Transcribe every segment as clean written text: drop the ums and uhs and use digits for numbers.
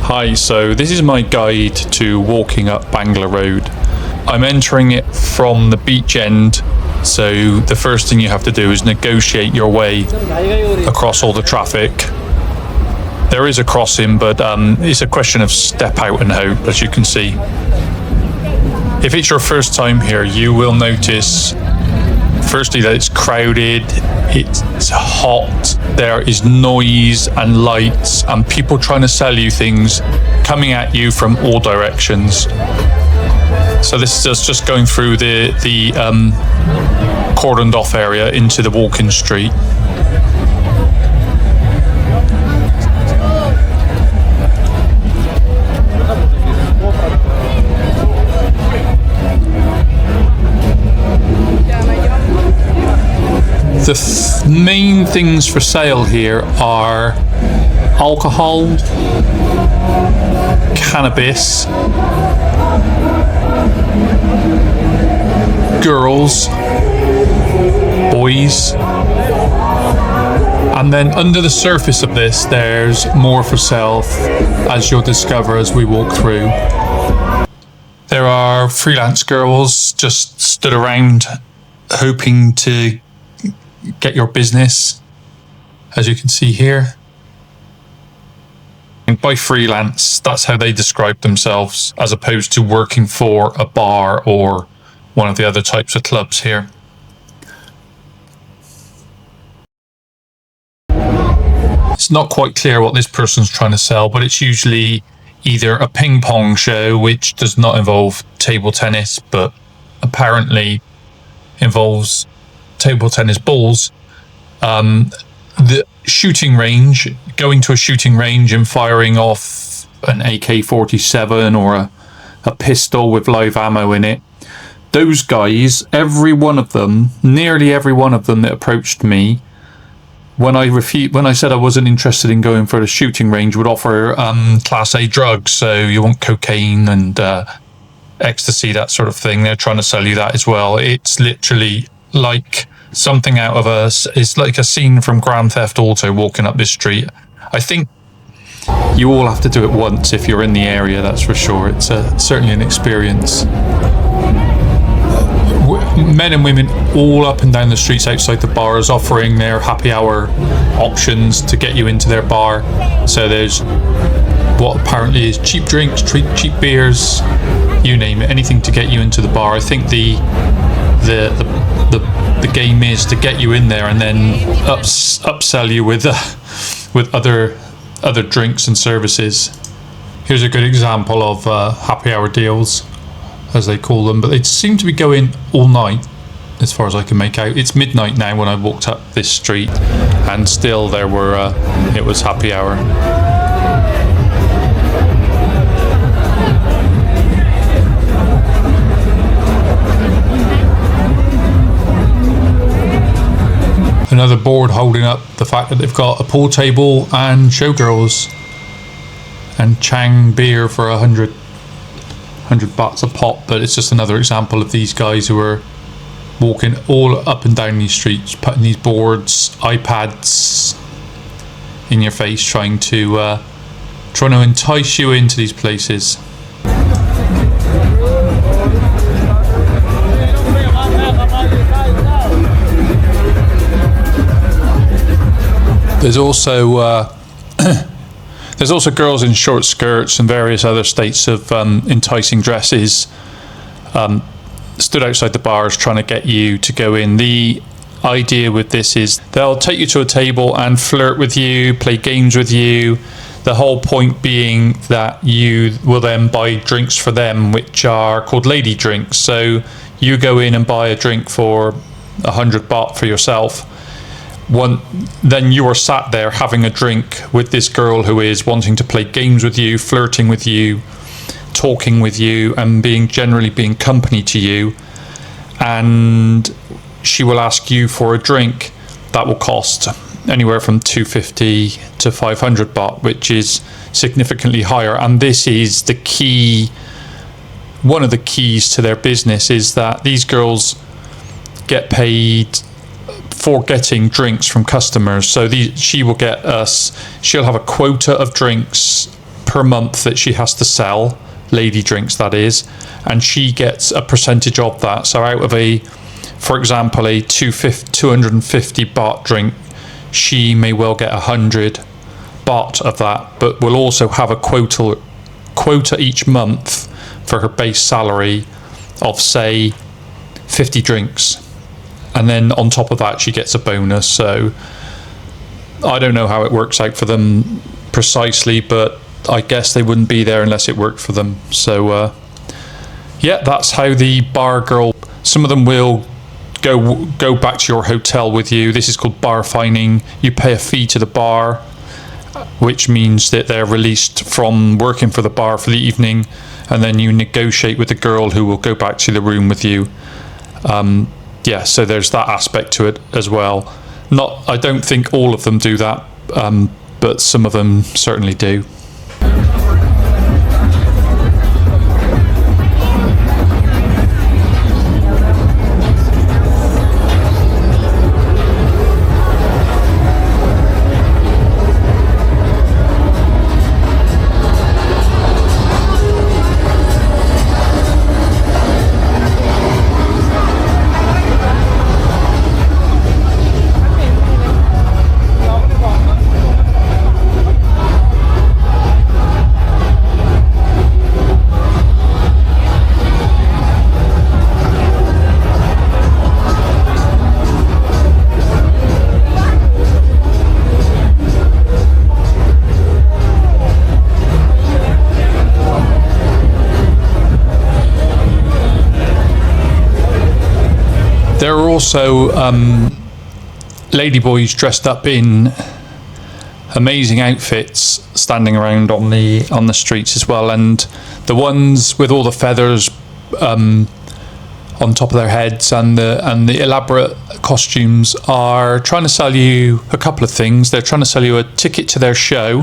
Hi, so this is my guide to walking up Bangla Road. I'm entering it from the beach end, so the first thing you have to do is negotiate your way across all the traffic. There is a crossing, but it's a question of step out and hope, as you can see. If it's your first time here, you will notice firstly that it's crowded, it's hot, there is noise and lights and people trying to sell you things coming at you from all directions. So this is just going through the cordoned off area into the walking street. The main things for sale here are alcohol, cannabis, girls, boys, and then under the surface of this there's more for sale, as you'll discover as we walk through. There are freelance girls just stood around hoping to get your business, as you can see here. And by freelance, that's how they describe themselves, as opposed to working for a bar or one of the other types of clubs here. It's not quite clear what this person's trying to sell, but it's usually either a ping pong show, which does not involve table tennis, but apparently involves table tennis balls, the shooting range, going to a shooting range and firing off an AK-47 or a pistol with live ammo in it. Those guys, every one of them, nearly every one of them that approached me, when I said I wasn't interested in going for the shooting range, would offer Class A drugs. So you want cocaine and ecstasy, that sort of thing. They're trying to sell you that as well. It's literally like something out of it's like a scene from Grand Theft Auto walking up this street. I think you all have to do it once if you're in the area, that's for sure. It's certainly an experience. Men and women all up and down the streets outside the bars offering their happy hour options to get you into their bar. So there's what apparently is cheap drinks, cheap beers, you name it, anything to get you into the bar. I think the game is to get you in there and then upsell you with other drinks and services. Here's a good example of happy hour deals, as they call them, but they seem to be going all night as far as I can make out. It's midnight now when I walked up this street and still there were it was happy hour. Another board holding up the fact that they've got a pool table and showgirls and Chang beer for 100 bahts a pop. But it's just another example of these guys who are walking all up and down these streets, putting these boards, iPads in your face, trying to entice you into these places. There's also girls in short skirts and various other states of enticing dresses stood outside the bars trying to get you to go in. The idea with this is they'll take you to a table and flirt with you, play games with you. The whole point being that you will then buy drinks for them, which are called lady drinks. So you go in and buy a drink for 100 baht for yourself. Then you are sat there having a drink with this girl who is wanting to play games with you, flirting with you, talking with you, and generally being company to you. And she will ask you for a drink that will cost anywhere from 250 to 500 baht, which is significantly higher. And this is the key. One of the keys to their business is that these girls get paid for getting drinks from customers. So she'll have a quota of drinks per month that she has to sell, lady drinks that is, and she gets a percentage of that. So out of for example, a 250 baht drink, she may well get 100 baht of that, but will also have a quota each month for her base salary of, say, 50 drinks, and then on top of that she gets a bonus. So I don't know how it works out for them precisely, but I guess they wouldn't be there unless it worked for them. So yeah, that's how the bar girl, some of them will go back to your hotel with you. This is called bar fining. You pay a fee to the bar, which means that they're released from working for the bar for the evening, and then you negotiate with the girl who will go back to the room with you. Yeah, so there's that aspect to it as well. I don't think all of them do that, but some of them certainly do. There are also ladyboys dressed up in amazing outfits standing around on the streets as well, and the ones with all the feathers on top of their heads and the elaborate costumes are trying to sell you a couple of things. They're trying to sell you a ticket to their show,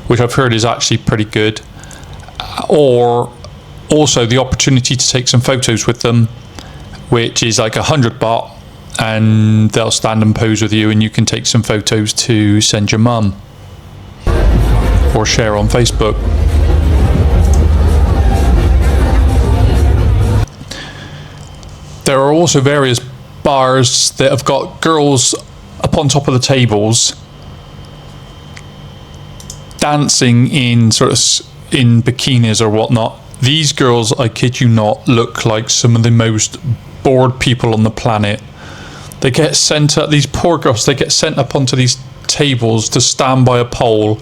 which I've heard is actually pretty good, or also the opportunity to take some photos with them, which is like 100 baht, and they'll stand and pose with you and you can take some photos to send your mum or share on Facebook. There are also various bars that have got girls up on top of the tables dancing in in bikinis or whatnot. These girls, I kid you not, look like some of the most bored people on the planet. They get sent up, these poor girls, they get sent up onto these tables to stand by a pole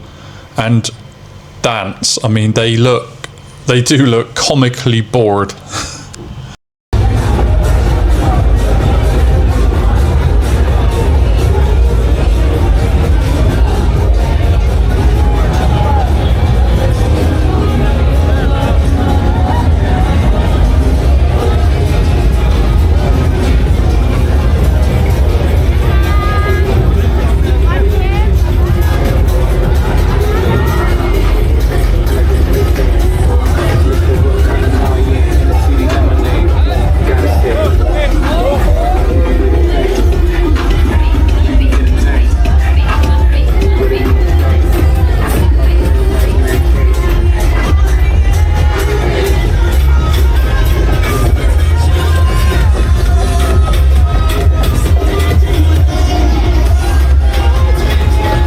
and dance. I mean, they do look comically bored.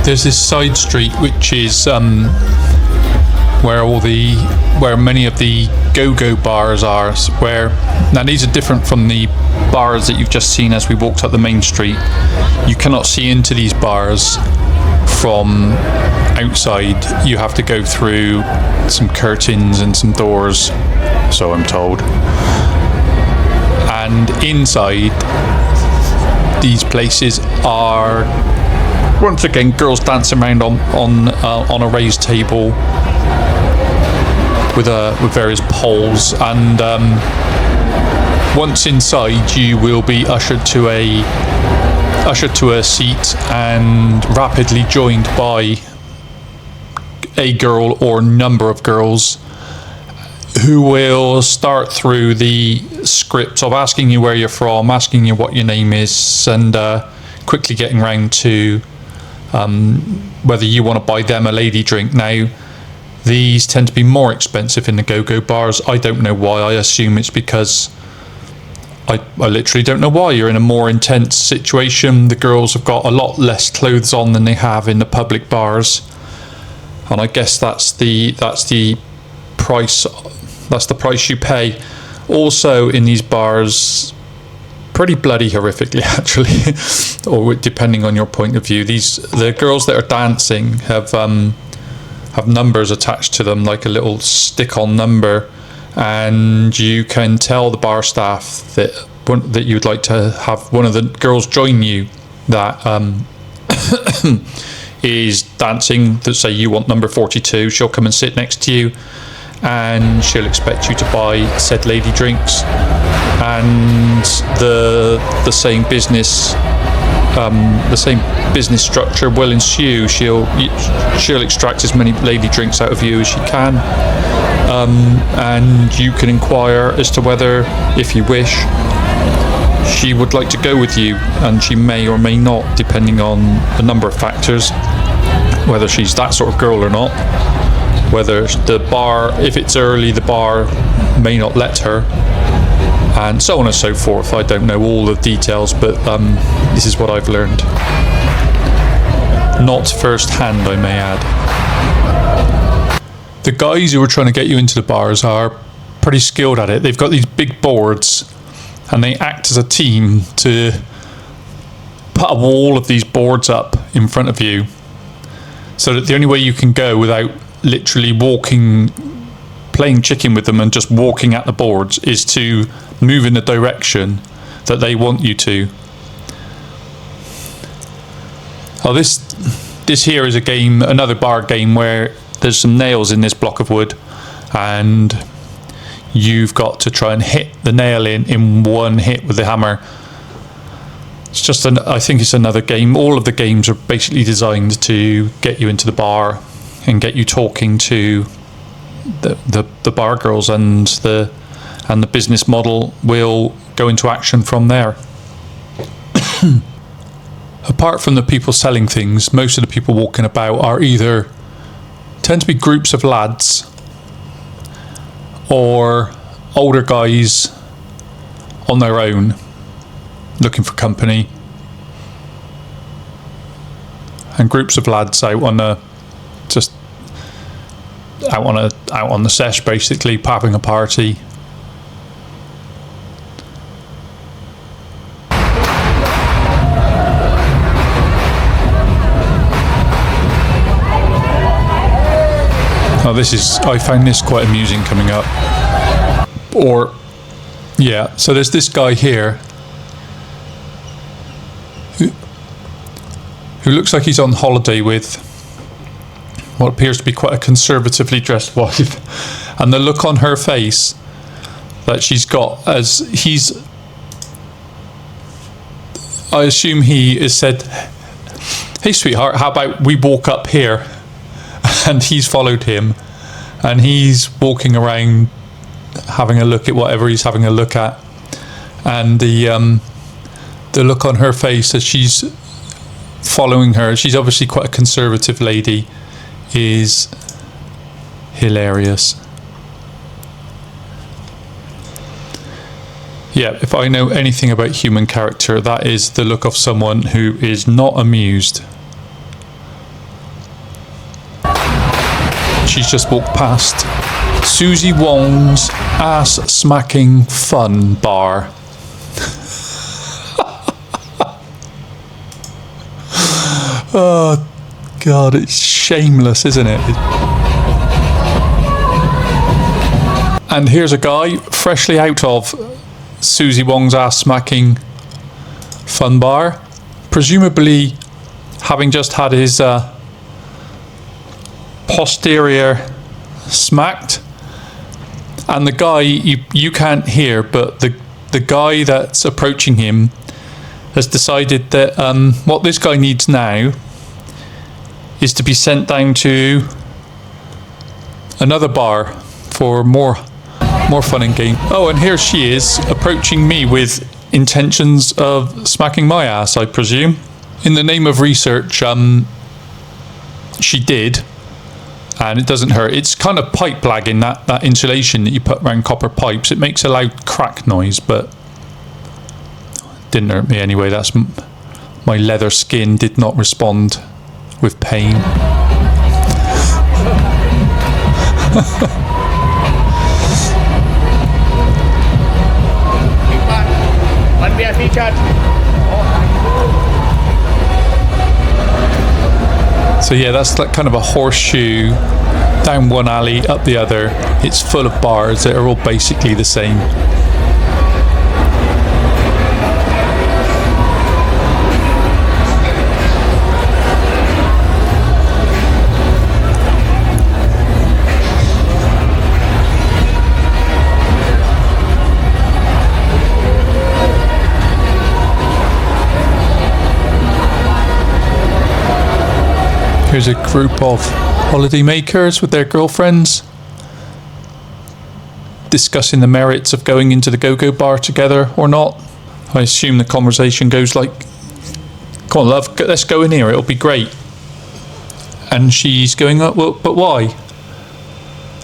There's this side street which is where many of the go-go bars are. Now these are different from the bars that you've just seen as we walked up the main street. You cannot see into these bars from outside. You have to go through some curtains and some doors, so I'm told. And inside these places are once again girls dancing around on a raised table with various poles, and once inside you will be ushered to a seat and rapidly joined by a girl or number of girls who will start through the script of asking you where you're from, asking you what your name is, and quickly getting round to whether you want to buy them a lady drink. Now, these tend to be more expensive in the go-go bars. I don't know why. I assume it's because I literally don't know why. You're in a more intense situation. The girls have got a lot less clothes on than they have in the public bars, and I guess that's the price. That's the price you pay. Also, in these bars, pretty bloody horrifically, actually, or depending on your point of view. The girls that are dancing have numbers attached to them, like a little stick-on number, and you can tell the bar staff that you'd like to have one of the girls join you that is dancing. That say you want number 42, she'll come and sit next to you, and she'll expect you to buy said lady drinks, and the same business structure will ensue. She'll extract as many lady drinks out of you as she can, and you can inquire as to whether, if you wish, she would like to go with you, and she may or may not, depending on a number of factors, whether she's that sort of girl or not, whether the bar, if it's early, the bar may not let her, and so on and so forth. I don't know all the details, but this is what I've learned. Not first hand, I may add. The guys who are trying to get you into the bars are pretty skilled at it. They've got these big boards, and they act as a team to put a wall of these boards up in front of you, so that the only way you can go without literally playing chicken with them and just walking at the boards is to move in the direction that they want you to. Oh, this here is a game, another bar game, where there's some nails in this block of wood, and you've got to try and hit the nail in one hit with the hammer. It's just I think it's another game. All of the games are basically designed to get you into the bar and get you talking to the bar girls, and the business model will go into action from there. Apart from the people selling things, most of the people walking about tend to be groups of lads or older guys on their own looking for company, and groups of lads out on the sesh, basically having a party. Oh, I found this quite amusing coming up. So there's this guy here who looks like he's on holiday with what appears to be quite a conservatively dressed wife, and the look on her face that she's got as I assume he has said, "Hey sweetheart, how about we walk up here?" And he's followed him, and he's walking around having a look at whatever he's having a look at, and the look on her face as she's following her, she's obviously quite a conservative lady, is hilarious. Yeah, if I know anything about human character, that is the look of someone who is not amused. She's just walked past Susie Wong's ass-smacking fun bar. Oh, God, it's shameless, isn't it? And here's a guy freshly out of Susie Wong's ass-smacking fun bar, presumably having just had his posterior smacked, and the guy you can't hear, but the guy that's approaching him has decided that what this guy needs now is to be sent down to another bar for more fun and game. Oh, and here she is approaching me with intentions of smacking my ass, I presume. In the name of research, she did. and it doesn't hurt. It's kind of pipe blagging, that insulation that you put around copper pipes. It makes a loud crack noise, but it didn't hurt me anyway. That's my leather skin did not respond with pain. One beer featured. So yeah, that's like kind of a horseshoe down one alley, up the other. It's full of bars that are all basically the same. Here's a group of holiday makers with their girlfriends discussing the merits of going into the go-go bar together or not. I assume the conversation goes like, "Come on, love, let's go in here, it'll be great." And she's going, "Oh, well, but why?"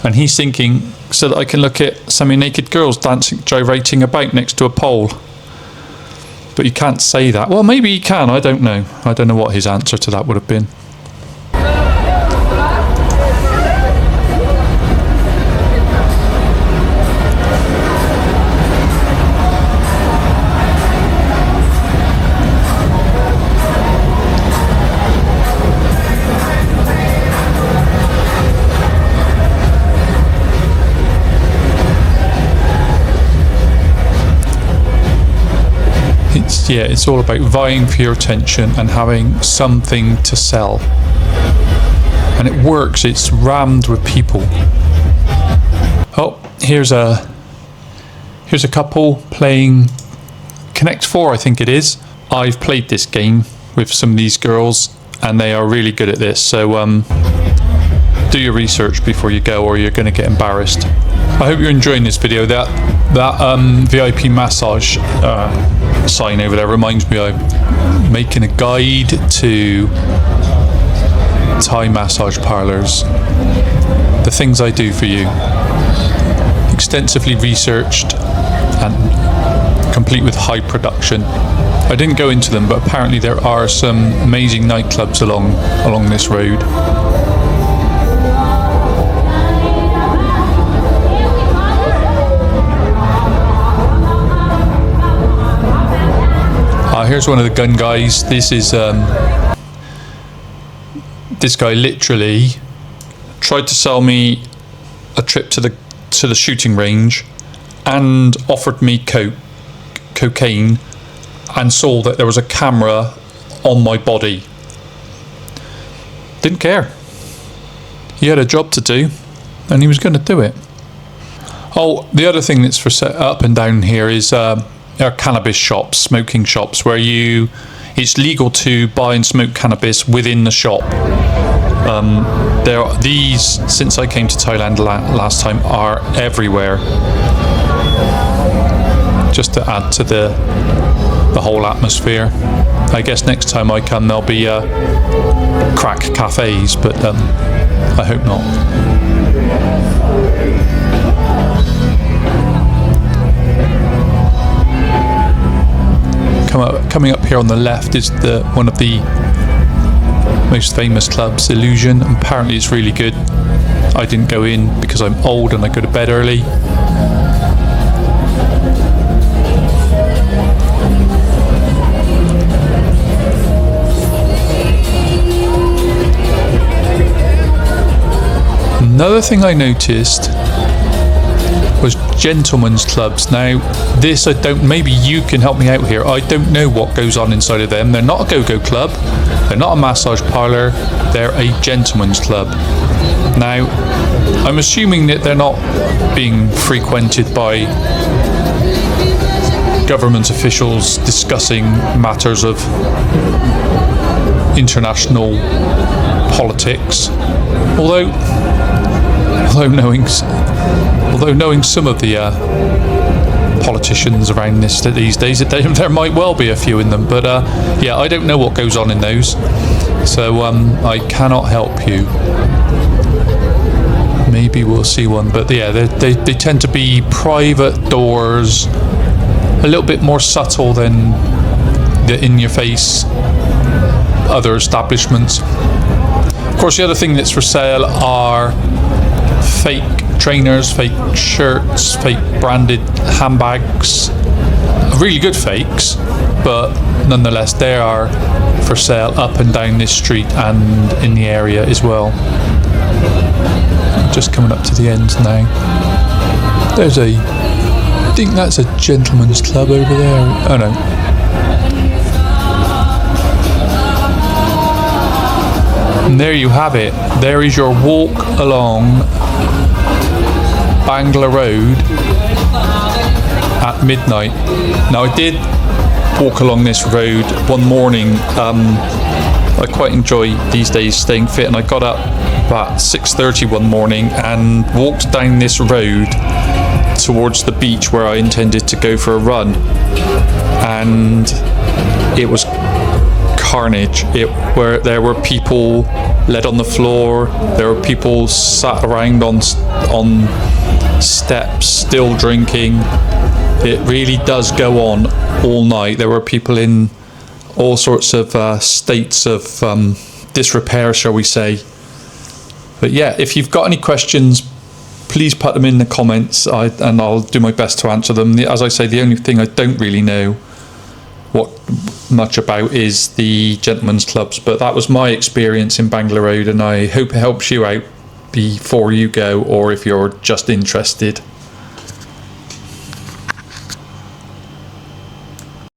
And he's thinking, "So that I can look at semi-naked girls dancing, gyrating about next to a pole." But you can't say that. Well, maybe he can, I don't know. I don't know what his answer to that would have been. It's all about vying for your attention and having something to sell. And it works, it's rammed with people. Oh, here's a couple playing Connect 4, I think it is. I've played this game with some of these girls and they are really good at this, so do your research before you go or you're going to get embarrassed. I hope you're enjoying this video. That VIP massage sign over there reminds me I'm making a guide to Thai massage parlours. The things I do for you. Extensively researched and complete with high production. I didn't go into them, but apparently there are some amazing nightclubs along this road. Here's one of the gun guys. This is this guy literally tried to sell me a trip to the shooting range and offered me cocaine and saw that there was a camera on my body. Didn't care. He had a job to do and he was going to do it. Oh, the other thing that's for set up and down here is are cannabis shops, smoking shops, where it's legal to buy and smoke cannabis within the shop. These, since I came to Thailand last time, are everywhere. Just to add to the whole atmosphere. I guess next time I come there'll be crack cafes, but I hope not. Coming up here on the left is one of the most famous clubs, Illusion. Apparently it's really good. I didn't go in because I'm old and I go to bed early. Another thing I noticed was gentlemen's clubs. Now this maybe you can help me out here. I don't know what goes on inside of them. They're not a go-go club, they're not a massage parlour, they're a gentlemen's club. Now I'm assuming that they're not being frequented by government officials discussing matters of international politics, although knowing some of the politicians around these days, there might well be a few in them, but yeah, I don't know what goes on in those, so I cannot help you. maybe we'll see one. But yeah, they tend to be private doors, a little bit more subtle than the in-your-face other establishments. Of course, the other thing that's for sale are fake trainers, fake shirts, fake branded handbags. Really good fakes, but nonetheless they are for sale up and down this street and in the area as well. Just coming up to the end now. There's I think that's a gentleman's club over there. Oh no. And there you have it. There is your walk along Bangla Road at midnight. Now I did walk along this road one morning. I quite enjoy these days staying fit, and I got up about 6:30 one morning and walked down this road towards the beach where I intended to go for a run, and it was carnage. Where there were people led on the floor, there were people sat around on steps still drinking. It really does go on all night. There were people in all sorts of states of disrepair, shall we say. But yeah, if you've got any questions, please put them in the comments, and I'll do my best to answer them. As I say, the only thing I don't really know much about is the gentlemen's clubs, but that was my experience in Bangla Road, and I hope it helps you out before you go, or if you're just interested.